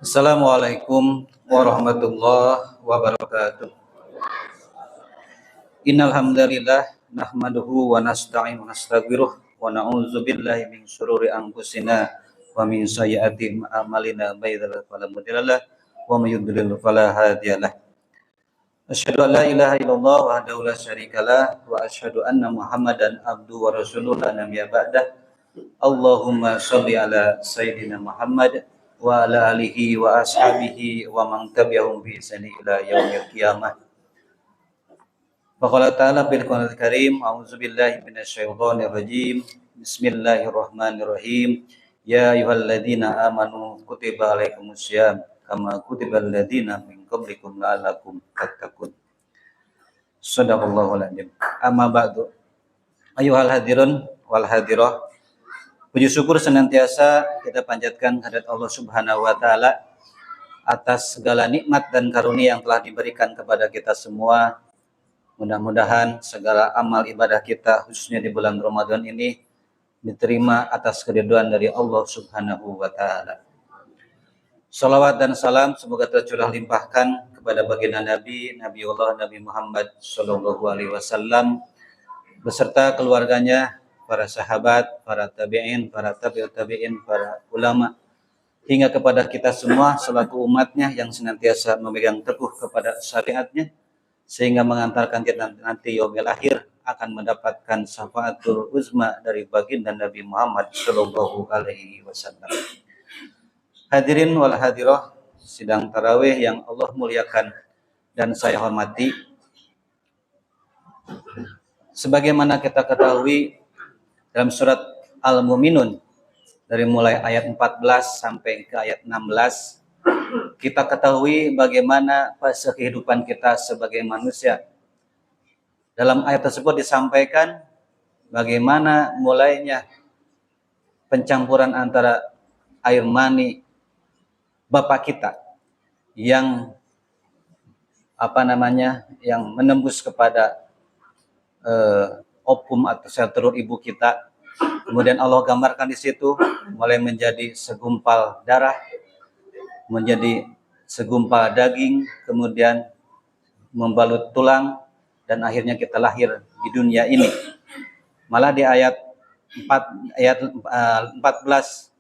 Assalamualaikum warahmatullahi wabarakatuh. Innal hamdalillah nahmaduhu wa nasta'inu wa nastaghfiruh wa na'udzu billahi min syururi anfusina wa min sayyiati a'malina may yahdihillahu fala mudhillalah wa may yudlil fala hadiyalah. Asyhadu an la ilaha illallah wahdahu la syarikalah wa asyhadu anna Muhammadan abduhu wa rasuluhu la nabiyya ba'dah. Allahumma sholli ala sayyidina Muhammad wa ala alihi wa ashabihi wa man tabi'ahum bi ihsan ila yaumil qiyamah. Faqala ta'ala bil Qur'anil Karim, a'udzu billahi minasyaitonir rajim. Bismillahirrahmanirrahim. Ya ayyuhalladzina amanu kutiba alaikumusiyam kama kutibal ladzina min qablikum la'allakum tattaqun. Shadaqallahul adzim. Amma ba'du. Ayyuhal hadirun wal hadirah. Puji syukur senantiasa kita panjatkan kehadirat Allah Subhanahu wa taala atas segala nikmat dan karunia yang telah diberikan kepada kita semua. Mudah-mudahan segala amal ibadah kita khususnya di bulan Ramadan ini diterima atas keridhaan dari Allah Subhanahu wa taala. Salawat dan salam semoga tercurah limpahkan kepada baginda Nabiullah Nabi Muhammad sallallahu alaihi wasallam beserta keluarganya, para sahabat, para tabi'in, para tabi'ut tabi'in, para ulama, hingga kepada kita semua selaku umatnya yang senantiasa memegang teguh kepada syariatnya, sehingga mengantarkan kita nanti yaumil akhir akan mendapatkan syafaatul uzma dari baginda Nabi Muhammad sallallahu alaihi wasallam. Hadirin wal hadirah sidang tarawih yang Allah muliakan dan saya hormati. Sebagaimana kita ketahui dalam surat Al-Mu'minun dari mulai ayat 14 sampai ke ayat 16 kita ketahui bagaimana fase kehidupan kita sebagai manusia. Dalam ayat tersebut disampaikan bagaimana mulainya pencampuran antara air mani bapak kita yang yang menembus kepada opum atau sel telur ibu kita. Kemudian Allah gambarkan di situ mulai menjadi segumpal darah, menjadi segumpal daging, kemudian membalut tulang dan akhirnya kita lahir di dunia ini. Malah di ayat 14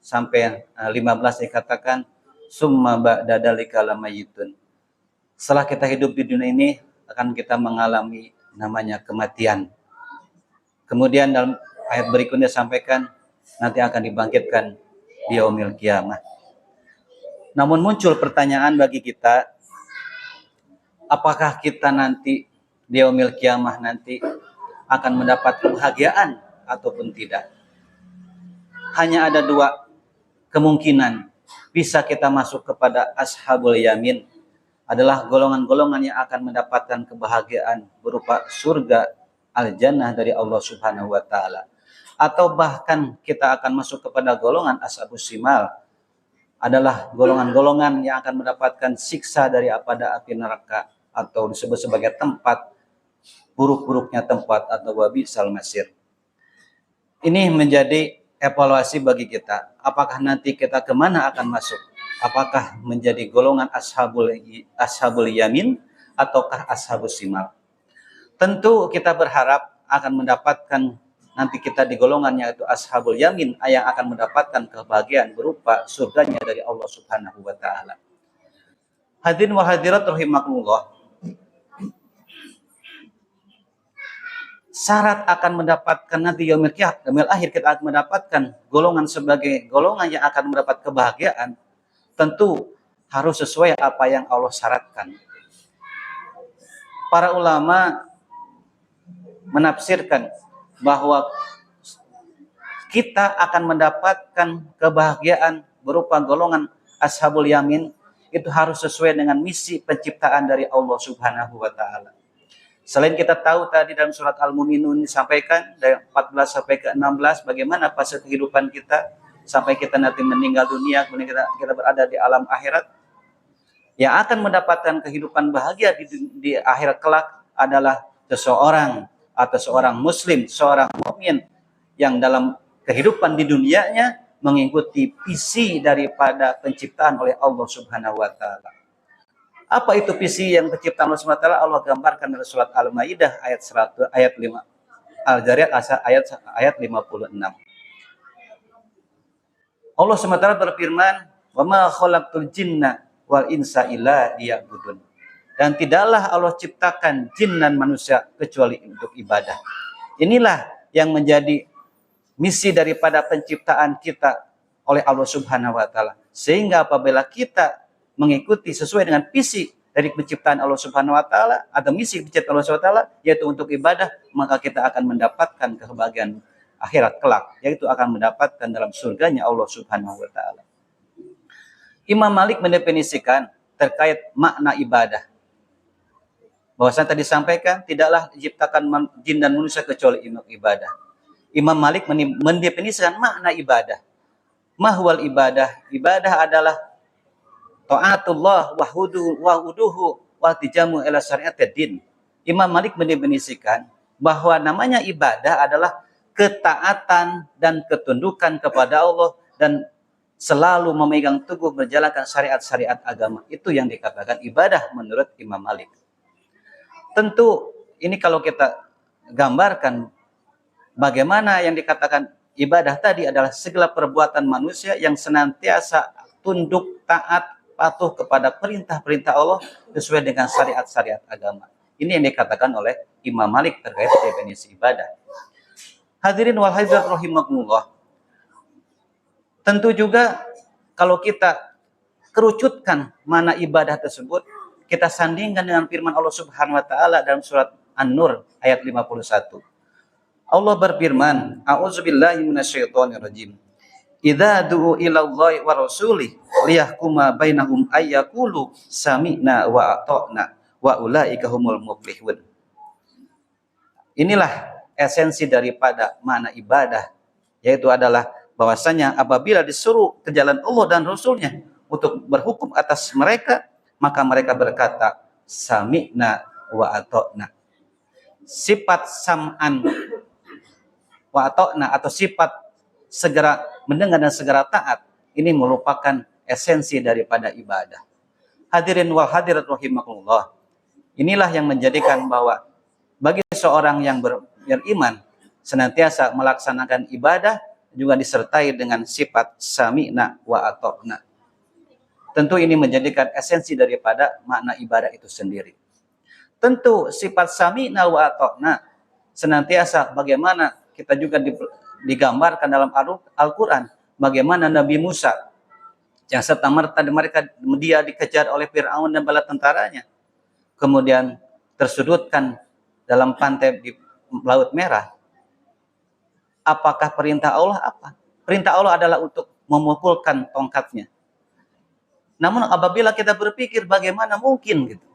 sampai 15 dikatakan summa ba'da dzalika lamayitun. Setelah kita hidup di dunia ini akan kita mengalami namanya kematian. Kemudian dalam ayat berikutnya sampaikan nanti akan dibangkitkan di yaumil qiyamah. Namun muncul pertanyaan bagi kita, apakah kita nanti di yaumil qiyamah nanti akan mendapat kebahagiaan ataupun tidak? Hanya ada dua kemungkinan. Bisa kita masuk kepada ashabul yamin, adalah golongan-golongan yang akan mendapatkan kebahagiaan berupa surga al-jannah dari Allah Subhanahu wa taala, atau bahkan kita akan masuk kepada golongan ashabus shimal, adalah golongan-golongan yang akan mendapatkan siksa dari api neraka atau disebut sebagai tempat buruk-buruknya tempat atau wabisal masir. Ini menjadi evaluasi bagi kita, apakah nanti kita kemana akan masuk, apakah menjadi golongan ashabul yamin ataukah ashabus shimal. Tentu kita berharap akan mendapatkan nanti kita di golongan yaitu ashabul yamin yang akan mendapatkan kebahagiaan berupa surganya dari Allah Subhanahu wa taala. Hadirin wa hadirat rahimakumullah. Syarat akan mendapatkan nanti yaumil akhir kita akan mendapatkan golongan sebagai golongan yang akan mendapat kebahagiaan, tentu harus sesuai apa yang Allah syaratkan. Para ulama menafsirkan bahwa kita akan mendapatkan kebahagiaan berupa golongan ashabul yamin itu harus sesuai dengan misi penciptaan dari Allah Subhanahu wa taala. Selain kita tahu tadi dalam surat Al-Mu'minun disampaikan dari 14 sampai ke 16 bagaimana fase kehidupan kita sampai kita nanti meninggal dunia, kemudian kita berada di alam akhirat. Yang akan mendapatkan kehidupan bahagia di akhirat kelak adalah seseorang atau seorang muslim, seorang mukmin yang dalam kehidupan di dunianya mengikuti visi daripada penciptaan oleh Allah Subhanahu wa taala. Apa itu visi yang penciptaan Allah Subhanahu wa taala? Allah gambarkan dalam surat Al-Maidah ayat 100 ayat 5 Al-Zariyat ayat 56. Allah SWT berfirman, "Wa ma khalaqtul jinna wal insa illa liya'budun." Dan tidaklah Allah ciptakan jin dan manusia kecuali untuk ibadah. Inilah yang menjadi misi daripada penciptaan kita oleh Allah Subhanahu wa taala. Sehingga apabila kita mengikuti sesuai dengan visi dari penciptaan Allah Subhanahu wa taala atau misi penciptaan Allah Subhanahu wa taala yaitu untuk ibadah, maka kita akan mendapatkan kebahagiaan akhirat kelak, yaitu akan mendapatkan dalam surganya Allah Subhanahu wa taala. Imam Malik mendefinisikan terkait makna ibadah. Bahwasanya tadi disampaikan tidaklah diciptakan jin dan manusia kecuali untuk ibadah. Imam Malik mendefinisikan makna ibadah. Mahwal ibadah. Ibadah adalah ta'atullah wa huduhu wa tijamu ila syariatid din. Imam Malik mendefinisikan bahwa namanya ibadah adalah ketaatan dan ketundukan kepada Allah dan selalu memegang teguh menjalankan syariat-syariat agama. Itu yang dikatakan ibadah menurut Imam Malik. Tentu ini kalau kita gambarkan bagaimana yang dikatakan ibadah tadi adalah segala perbuatan manusia yang senantiasa tunduk, taat, patuh kepada perintah-perintah Allah sesuai dengan syariat-syariat agama. Ini yang dikatakan oleh Imam Malik terkait definisi ibadah. Hadirin wal hadirat rahimakumullah. Tentu juga kalau kita kerucutkan mana ibadah tersebut, kita sandingkan dengan firman Allah Subhanahu wa taala dalam surat An-Nur ayat 51. Allah berfirman, "A'udzubillahi minasyaitonirrajim. Idza du'u ilallahi wa rasulih liyahkuma bainahum ayyaqulu sami'na wa ata'na wa ulaika humul muflihun." Inilah esensi daripada makna ibadah, yaitu adalah bahwasanya apabila disuruh ke jalan Allah dan Rasulnya untuk berhukum atas mereka, maka mereka berkata sami'na wa ata'na. Sifat sam'an wa ata'na atau sifat segera mendengar dan segera taat, ini merupakan esensi daripada ibadah. Hadirin wal hadirat rahimakumullah. Inilah yang menjadikan bahwa bagi seorang yang beriman senantiasa melaksanakan ibadah juga disertai dengan sifat sami'na wa ata'na. Tentu ini menjadikan esensi daripada makna ibadah itu sendiri. Tentu sifat sami'na wa ata'na senantiasa bagaimana kita juga digambarkan dalam Al-Quran, bagaimana Nabi Musa yang serta-merta dia dikejar oleh Fir'aun dan bala tentaranya, kemudian tersudutkan dalam pantai di Laut Merah. Apakah perintah Allah apa? Perintah Allah adalah untuk memukulkan tongkatnya. Namun apabila kita berpikir bagaimana mungkin gitu,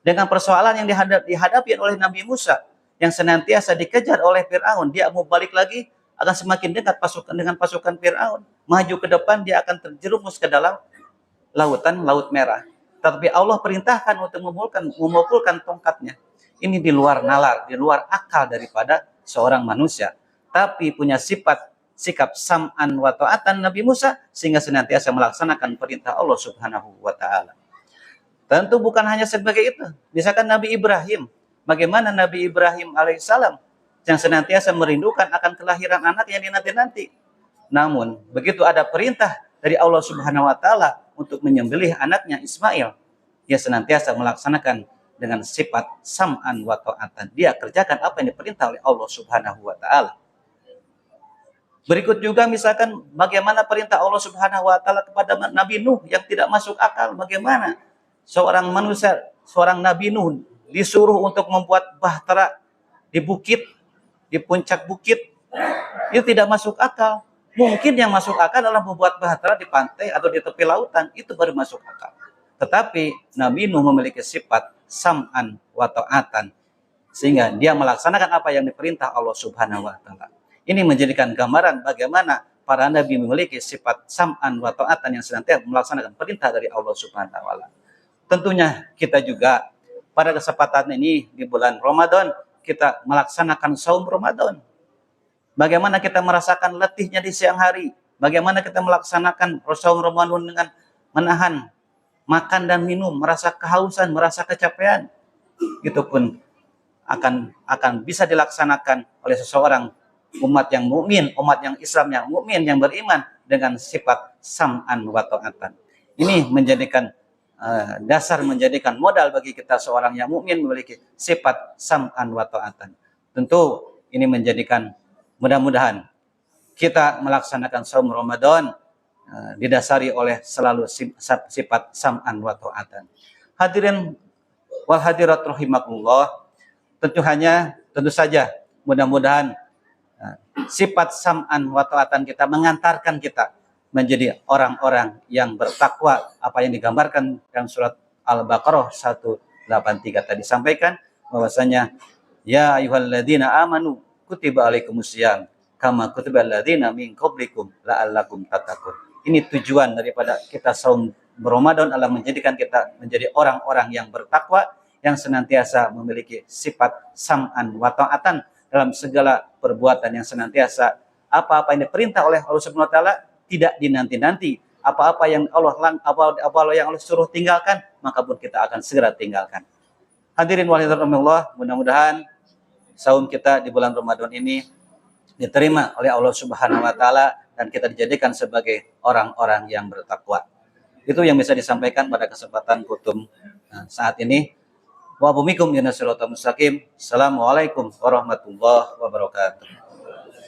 dengan persoalan yang dihadapi oleh Nabi Musa yang senantiasa dikejar oleh Fir'aun, dia mau balik lagi akan semakin dekat dengan pasukan Fir'aun. Maju ke depan dia akan terjerumus ke dalam Laut Merah. Tapi Allah perintahkan untuk memukulkan tongkatnya. Ini di luar nalar, di luar akal daripada seorang manusia. Tapi punya sikap sam'an wa ta'atan Nabi Musa sehingga senantiasa melaksanakan perintah Allah Subhanahu wa taala. Tentu bukan hanya sebagai itu. Misalkan Nabi Ibrahim, bagaimana Nabi Ibrahim alaihissalam yang senantiasa merindukan akan kelahiran anak yang dinanti-nanti. Namun begitu ada perintah dari Allah Subhanahu wa taala untuk menyembelih anaknya Ismail, dia senantiasa melaksanakan dengan sifat sam'an wa ta'atan. Dia kerjakan apa yang diperintah oleh Allah Subhanahu wa taala. Berikut juga misalkan bagaimana perintah Allah Subhanahu wa taala kepada Nabi Nuh yang tidak masuk akal. Bagaimana seorang manusia, seorang Nabi Nuh disuruh untuk membuat bahtera di bukit, di puncak bukit. Itu tidak masuk akal. Mungkin yang masuk akal adalah membuat bahtera di pantai atau di tepi lautan. Itu baru masuk akal. Tetapi Nabi Nuh memiliki sifat sam'an wa ta'atan, sehingga dia melaksanakan apa yang diperintah Allah Subhanahu wa taala. Ini menjadikan gambaran bagaimana para nabi memiliki sifat sam'an wa ta'atan yang senantiasa melaksanakan perintah dari Allah Subhanahu wa taala. Tentunya kita juga pada kesempatan ini di bulan Ramadan kita melaksanakan saum Ramadan. Bagaimana kita merasakan letihnya di siang hari, Bagaimana kita melaksanakan saum Ramadan dengan menahan makan dan minum, merasa kehausan, merasa kecapean. Itu pun akan bisa dilaksanakan oleh seseorang umat yang mukmin, umat yang Islam yang mukmin, yang beriman dengan sifat sam'an wa ta'atan. Ini menjadikan dasar, menjadikan modal bagi kita seorang yang mukmin memiliki sifat sam'an wa ta'atan. Tentu ini menjadikan mudah-mudahan kita melaksanakan saum Ramadan didasari oleh selalu sifat sam'an wa ta'atan. Hadirin wal hadirat rahimakumullah, tentu saja mudah-mudahan sifat sam'an wa ta'atan kita mengantarkan kita menjadi orang-orang yang bertakwa, apa yang digambarkan dalam surat Al-Baqarah 183 tadi sampaikan bahwasanya ya ayyuhalladzina amanu kutiba alaikumusiyam kama kutiba alladzina min qablikum la'allakum tattaqun. Ini tujuan daripada kita saum Ramadan adalah menjadikan kita menjadi orang-orang yang bertakwa, yang senantiasa memiliki sifat sam'an wa ta'atan dalam segala perbuatan, yang senantiasa apa-apa yang diperintah oleh Allah Subhanahu wa taala tidak dinanti-nanti, apa-apa yang Allah yang Allah suruh tinggalkan, maka pun kita akan segera tinggalkan. Hadirin walidayallah, mudah-mudahan saum kita di bulan Ramadan ini diterima oleh Allah Subhanahu wa taala dan kita dijadikan sebagai orang-orang yang bertakwa. Itu yang bisa disampaikan pada kesempatan kutum saat ini. Wa bikum ya nasiratal mustaqim. Assalamualaikum warahmatullahi wabarakatuh.